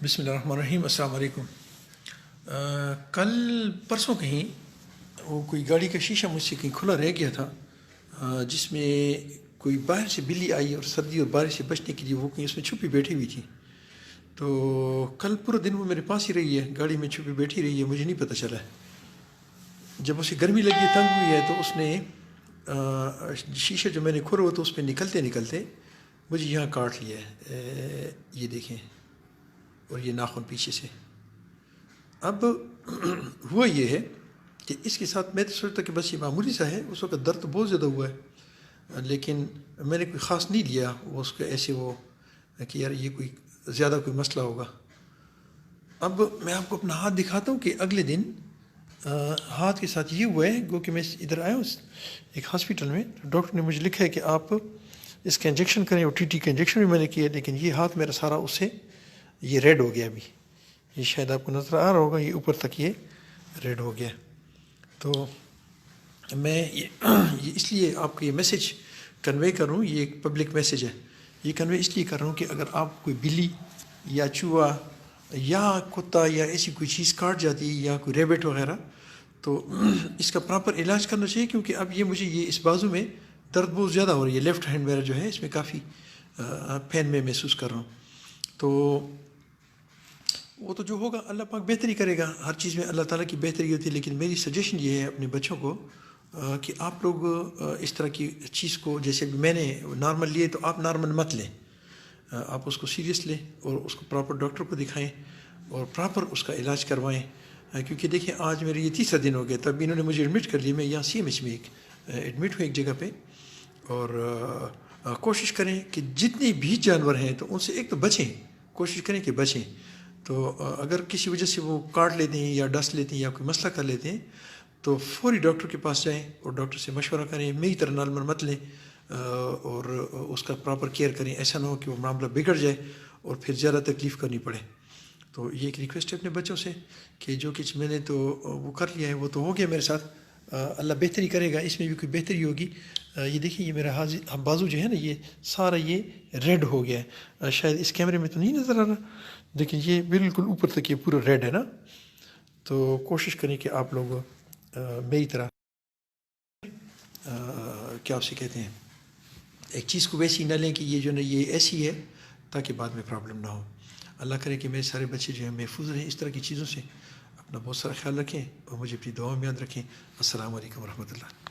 بسم اللہ الرحمن الرحیم. السلام علیکم. کل پرسوں کہیں وہ کوئی گاڑی کا شیشہ مجھ سے کہیں کھلا رہ گیا تھا، جس میں کوئی باہر سے بلی آئی اور سردی اور بارش سے بچنے کے لیے وہ کہیں اس میں چھپی بیٹھی ہوئی تھی. تو کل پورا دن وہ میرے پاس ہی رہی ہے، گاڑی میں چھپی بیٹھی رہی ہے، مجھے نہیں پتہ چلا ہے. جب اسے گرمی لگی تنگ ہوئی ہے تو اس نے شیشہ جو میں نے کھولا ہوا تو اس پہ نکلتے نکلتے مجھے یہاں کاٹ لیا ہے. یہ دیکھیں، اور یہ ناخن پیچھے سے. اب ہوا یہ ہے کہ اس کے ساتھ میں تو سوچتا کہ بس یہ معمولی سا ہے. اس وقت درد بہت زیادہ ہوا ہے، لیکن میں نے کوئی خاص نہیں لیا اس کا ایسے وہ کہ یار یہ کوئی زیادہ کوئی مسئلہ ہوگا. اب میں آپ کو اپنا ہاتھ دکھاتا ہوں کہ اگلے دن ہاتھ کے ساتھ یہ ہوا ہے. گو کہ میں ادھر آیا ہوں ایک ہاسپٹل میں، ڈاکٹر نے مجھے لکھا ہے کہ آپ اس کا انجیکشن کریں، اور ٹی کا انجیکشن بھی میں نے کیا، لیکن یہ ہاتھ میرا سارا اس سے یہ ریڈ ہو گیا. ابھی یہ شاید آپ کو نظر آ رہا ہوگا، یہ اوپر تک یہ ریڈ ہو گیا. تو میں یہ اس لیے آپ کو یہ میسیج کنوے کر رہا ہوں، یہ ایک پبلک میسیج ہے. یہ کنوے اس لیے کر رہا ہوں کہ اگر آپ کوئی بلی یا چوہا یا کتا یا ایسی کوئی چیز کاٹ جاتی ہے یا کوئی ریبٹ وغیرہ، تو اس کا پراپر علاج کرنا چاہیے. کیونکہ اب یہ مجھے یہ اس بازو میں درد بہت زیادہ ہو رہی ہے. لیفٹ ہینڈ میرا جو ہے اس میں کافی پین میں محسوس کر رہا ہوں. تو وہ تو جو ہوگا اللہ پاک بہتری کرے گا. ہر چیز میں اللہ تعالیٰ کی بہتری ہوتی ہے. لیکن میری سجیشن یہ ہے اپنے بچوں کو کہ آپ لوگ اس طرح کی چیز کو، جیسے میں نے نارمل لیے تو آپ نارمل مت لیں. آپ اس کو سیریس لیں اور اس کو پراپر ڈاکٹر کو دکھائیں اور پراپر اس کا علاج کروائیں. کیونکہ دیکھیں آج میرے یہ تیسرا دن ہو گیا، تب انہوں نے مجھے ایڈمٹ کر لیا. میں یہاں سی ایم ایچ میں ایڈمٹ ہوں ایک جگہ پہ. اور کوشش کریں کہ جتنے بھی جانور ہیں تو ان سے ایک تو بچیں، کوشش کریں کہ بچیں. تو اگر کسی وجہ سے وہ کاٹ لیتے ہیں یا ڈس لیتے ہیں یا کوئی مسئلہ کر لیتے ہیں تو فوری ڈاکٹر کے پاس جائیں اور ڈاکٹر سے مشورہ کریں. میری طرح نارمل مت لیں اور اس کا پراپر کیئر کریں. ایسا نہ ہو کہ وہ معاملہ بگڑ جائے اور پھر زیادہ تکلیف کرنی پڑے. تو یہ ایک ریکویسٹ ہے اپنے بچوں سے کہ جو کچھ میں نے تو وہ کر لیا ہے وہ تو ہو گیا میرے ساتھ. اللہ بہتری کرے گا، اس میں بھی کوئی بہتری ہوگی. یہ دیکھیں، یہ میرا بازو جو ہے نا، یہ سارا یہ ریڈ ہو گیا ہے. شاید اس کیمرے میں تو نہیں نظر آ رہا، لیکن یہ بالکل اوپر تک یہ پورا ریڈ ہے نا. تو کوشش کریں کہ آپ لوگ میری طرح کیا اسے کہتے ہیں، ایک چیز کو ویسی نہ لیں کہ یہ جو نا یہ ایسی ہے، تاکہ بعد میں پرابلم نہ ہو. اللہ کرے کہ میرے سارے بچے جو ہیں محفوظ رہیں اس طرح کی چیزوں سے. اپنا بہت سارا خیال رکھیں اور مجھے اپنی دعاؤں میں یاد رکھیں. السلام علیکم ورحمۃ اللہ.